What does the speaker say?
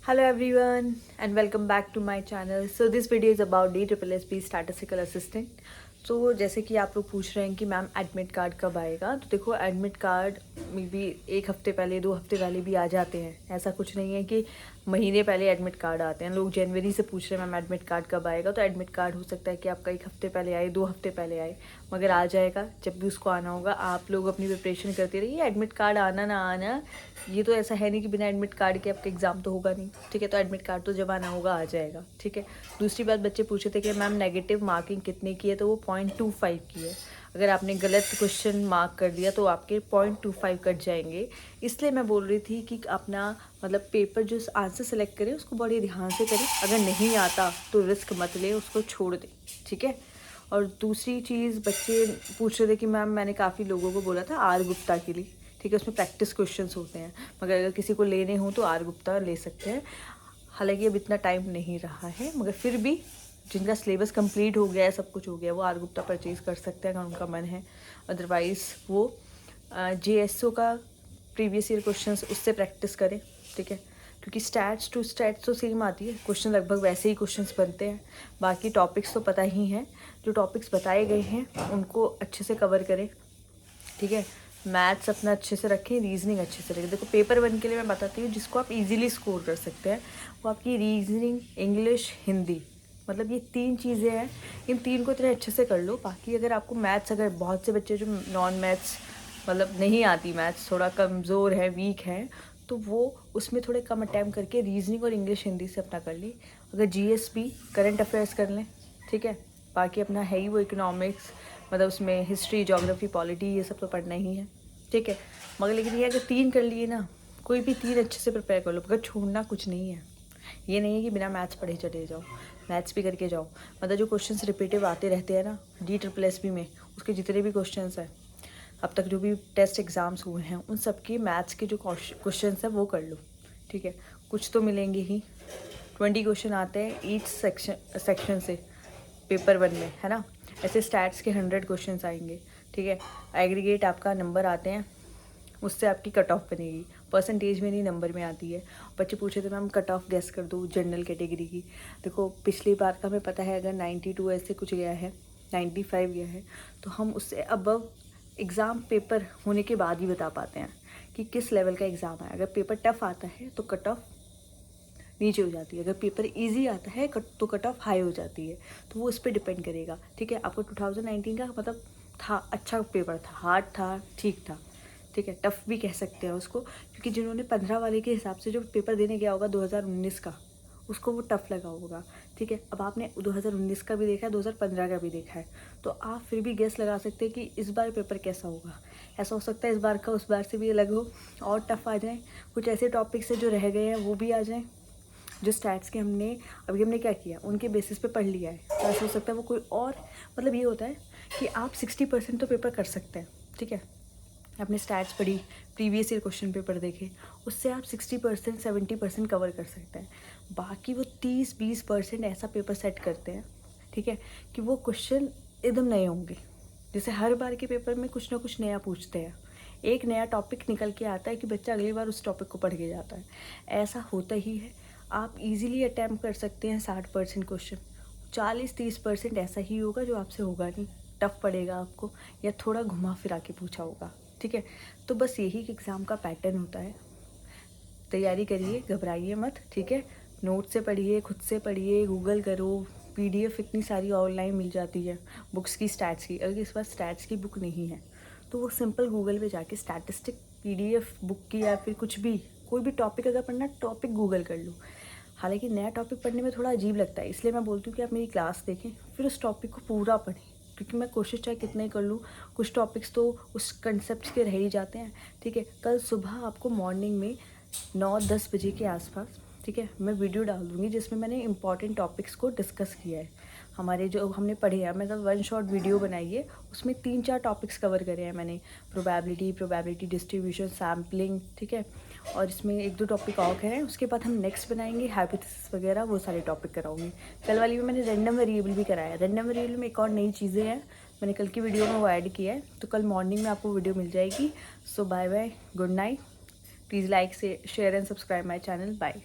Hello everyone and welcome back to my channel. So this video is about DSSSB Statistical Assistant. तो जैसे कि आप लोग पूछ रहे हैं कि मैम एडमिट कार्ड कब आएगा, तो देखो एडमिट कार्ड मे बी एक हफ्ते पहले 2 हफ्ते पहले भी आ जाते हैं। ऐसा कुछ नहीं है कि महीने पहले एडमिट कार्ड आते हैं। लोग जनवरी से पूछ रहे हैं मैम एडमिट कार्ड कब आएगा, तो एडमिट कार्ड हो सकता है कि आपका 1 हफ्ते पहले आए, 2 हफ्ते पहले आए, मगर आ जाएगा जब भी उसको आना होगा। आप लोग अपनी प्रिपरेशन करते रहिए। एडमिट कार्ड आना ना आना ये तो ऐसा है नहीं कि बिना एडमिट कार्ड के आपका एग्ज़ाम तो होगा नहीं, ठीक है। तो एडमिट कार्ड तो जब आना होगा आ जाएगा, ठीक है। दूसरी बात, बच्चे पूछे थे कि मैम नेगेटिव मार्किंग कितने की है, तो वो 0.25 की है। अगर आपने गलत क्वेश्चन मार्क कर दिया तो आपके 0.25 कट जाएंगे। इसलिए मैं बोल रही थी कि अपना मतलब पेपर जो आंसर सेलेक्ट करें उसको बड़े ध्यान से करें। अगर नहीं आता तो रिस्क मत लें, उसको छोड़ दें, ठीक है। और दूसरी चीज़, बच्चे पूछ रहे थे कि मैम मैंने काफ़ी लोगों को बोला था आर गुप्ता के लिए, ठीक है, उसमें प्रैक्टिस क्वेश्चंस होते हैं, मगर अगर किसी को लेने हो तो आर गुप्ता ले सकते हैं। हालांकि अब इतना टाइम नहीं रहा है, मगर फिर भी जिनका सिलेबस कंप्लीट हो गया है, सब कुछ हो गया, वो आर गुप्ता परचेज़ कर सकते हैं अगर उनका मन है। अदरवाइज़ वो JSO का प्रीवियस ईयर क्वेश्चंस उससे प्रैक्टिस करें, ठीक है। क्योंकि स्टैट्स टू स्टैट्स तो सेम आती है, क्वेश्चन लगभग वैसे ही क्वेश्चंस बनते हैं। बाकी टॉपिक्स तो पता ही हैं, जो टॉपिक्स बताए गए हैं उनको अच्छे से कवर करें, ठीक है। मैथ्स अपना अच्छे से रखें, रीजनिंग अच्छे से रखें। देखो पेपर 1 के लिए मैं बताती हूँ जिसको आप इजीली स्कोर कर सकते हैं, वो आपकी रीजनिंग, इंग्लिश, हिंदी, मतलब ये 3 चीज़ें हैं। इन 3 को इतने अच्छे से कर लो। बाकी अगर आपको मैथ्स, अगर बहुत से बच्चे जो नॉन मैथ्स मतलब नहीं आती, मैथ्स थोड़ा कमज़ोर है, वीक है, तो वो उसमें थोड़े कम अटैम्प्ट करके रीजनिंग और इंग्लिश, हिंदी से अपना कर ली। अगर GSP करंट अफेयर्स कर लें, ठीक है। बाकी अपना है ही वो इकोनॉमिक्स, मतलब उसमें हिस्ट्री, ज्योग्राफी, पॉलिटी, ये सब तो पढ़ना ही है, ठीक है। मगर लेकिन ये अगर 3 कर लिए ना, कोई भी 3 अच्छे से प्रिपेयर कर लो, मगर छोड़ना कुछ नहीं है। ये नहीं है कि बिना मैथ्स पढ़े चले जाओ, मैथ्स भी करके जाओ। मतलब जो क्वेश्चंस रिपीटिव आते रहते हैं ना DSSSB में, उसके जितने भी क्वेश्चंस हैं अब तक जो भी टेस्ट एग्ज़ाम्स हुए हैं, उन सब के मैथ्स के जो क्वेश्चंस हैं वो कर लो, ठीक है। कुछ तो मिलेंगे ही। 20 क्वेश्चन आते हैं ईच सेक्शन से पेपर 1 में, है ना। ऐसे स्टैट्स के 100 क्वेश्चंस आएंगे, ठीक है। एग्रीगेट आपका नंबर आते हैं, उससे आपकी कट ऑफ बनेगी। परसेंटेज में नहीं, नंबर में आती है। बच्चे पूछे थे मैम कट ऑफ गेस कर दो जनरल कैटेगरी की। देखो पिछली बार का हमें पता है, अगर 92 ऐसे कुछ गया है, 95 गया है, तो हम उससे अबव एग्ज़ाम पेपर होने के बाद ही बता पाते हैं कि किस लेवल का एग्ज़ाम है। अगर पेपर टफ आता है तो कट ऑफ नीचे हो जाती है, अगर पेपर इजी आता है तो कट ऑफ हाई हो जाती है। तो वो उस पर डिपेंड करेगा, ठीक है। आपको 2019 का मतलब था, अच्छा पेपर था, हार्ड था, ठीक था, ठीक है। टफ भी कह सकते हैं उसको, क्योंकि जिन्होंने 15 वाले के हिसाब से जो पेपर देने गया होगा 2019 का, उसको वो टफ लगा होगा, ठीक है। अब आपने 2019 का भी देखा है, 2015 का भी देखा है, तो आप फिर भी गेस लगा सकते हैं कि इस बार पेपर कैसा होगा। ऐसा हो सकता है इस बार का उस बार से भी अलग हो और टफ आ जाए। कुछ ऐसे टॉपिक्स है जो रह गए हैं वो भी आ जाएँ, जो स्टैट्स के हमने क्या किया, उनके बेसिस पे पढ़ लिया है। तो ऐसा हो सकता है वो कोई और, मतलब ये होता है कि आप 60% तो पेपर कर सकते हैं, ठीक है। आपने स्टैट्स पढ़ी, प्रीवियस ईयर क्वेश्चन पेपर देखे, उससे आप 60% 70% कवर कर सकते हैं। बाकी वो 30-20% ऐसा पेपर सेट करते हैं, ठीक है, कि वो क्वेश्चन एकदम नए होंगे। जैसे हर बार के पेपर में कुछ ना कुछ नया पूछते हैं, एक नया टॉपिक निकल के आता है कि बच्चा अगली बार उस टॉपिक को पढ़ के जाता है। ऐसा होता ही है। आप इजीली अटैम्प्ट कर सकते हैं 60% क्वेश्चन, 40-30% ऐसा ही होगा जो आपसे होगा नहीं, टफ पड़ेगा आपको, या थोड़ा घुमा फिरा के पूछा होगा, ठीक है। तो बस यही एग्ज़ाम का पैटर्न होता है। तैयारी करिए, घबराइए मत, ठीक है। नोट से पढ़िए, खुद से पढ़िए, गूगल करो, PDF इतनी सारी ऑनलाइन मिल जाती है बुक्स की, स्टैट्स की। अगर इस बार स्टैट्स की बुक नहीं है तो वो सिंपल गूगल पे जाके स्टैटिस्टिक PDF बुक की, या फिर कुछ भी, कोई भी टॉपिक अगर पढ़ना, टॉपिक गूगल कर लो। हालांकि नया टॉपिक पढ़ने में थोड़ा अजीब लगता है, इसलिए मैं बोलती हूँ कि आप मेरी क्लास देखें, फिर उस टॉपिक को पूरा पढ़ें। क्योंकि मैं कोशिश चाहे कितना ही कर लूँ, कुछ टॉपिक्स तो उस कंसेप्ट के रह ही जाते हैं, ठीक है। कल सुबह आपको मॉर्निंग में 9-10 बजे के आसपास, ठीक है, मैं वीडियो डाल दूँगी जिसमें मैंने इंपॉर्टेंट टॉपिक्स को डिस्कस किया है। हमारे जो हमने पढ़े हैं, मतलब 1 शॉर्ट वीडियो बनाई है, उसमें 3-4 टॉपिक्स कवर करे हैं मैंने। प्रोबेबिलिटी डिस्ट्रीब्यूशन, सैम्पलिंग, ठीक है। और इसमें 1-2 टॉपिक और हैं, उसके बाद हम नेक्स्ट बनाएंगे हाइपोथेसिस वगैरह, वो सारे टॉपिक कराऊंगी। कल वाली में मैंने रैंडम वेरिएबल भी कराया। रैंडम वेरिएबल में एक और नई चीज़ें हैं, मैंने कल की वीडियो में वो ऐड किया है, तो कल मॉर्निंग में आपको वीडियो मिल जाएगी। So bye bye, good night. Please like से share and subscribe my channel. Bye.